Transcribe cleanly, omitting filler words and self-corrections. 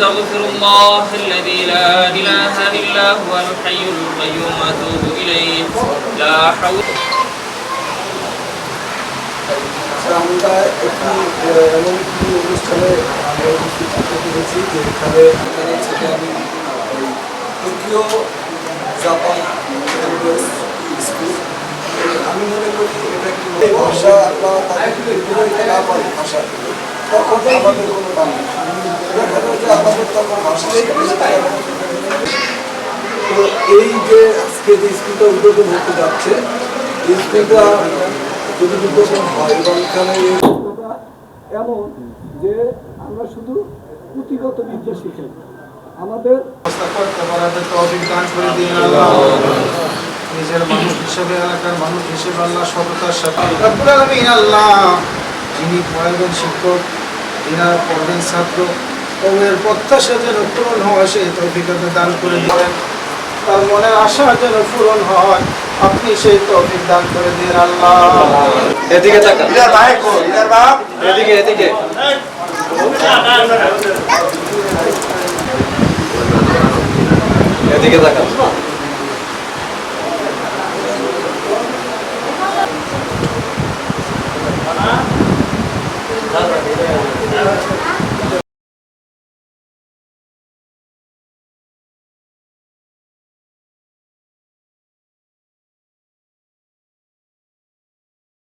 أستغفر الله الذي لا إله إلا هو الحي القيوم أتوب إليه لا حول আমরা একটি এমন একটি অনুষ্ঠানে আমরা উপস্থিত থাকতে পেরেছি যেখানে থেকে আমি টোকিও জাপান স্কুল আমি মনে করি এটা একটি ভাষা বা তাদের না পারি ভাষা তখন আমাদের কোনো দাম নেই দেখা যায় যে আমাদের তখন ভাষা তো এই যে আজকে যে স্কুলটা উদ্বোধন হতে যাচ্ছে এই স্কুলটা যদি উদ্বোধন হয় এবং এখানে এমন যে আমরা শুধু পুঁথিগত বিদ্যা শিখাই আমাদের করতে পারাতে তৌফিক দান করে দিন আল্লাহ নিজের মানুষ হিসেবে এলাকার মানুষ হিসেবে আল্লাহ সততার সাথে রব্বুল আলামিন আল্লাহ যিনি পড়াবেন শিক্ষক যিনার পড়বেন ছাত্র ওদের প্রত্যাশা যেন পূরণ হয় সেই তৌফিক দান করে দিবেন তার মনের আশা যেন পূরণ হয় আপনি সেই তৌফিক দান করে দিন আল্লাহ এদিকে তাকান ইলার ভাই কো ইলার বাপ এদিকে এদিকে এদিকে তাকান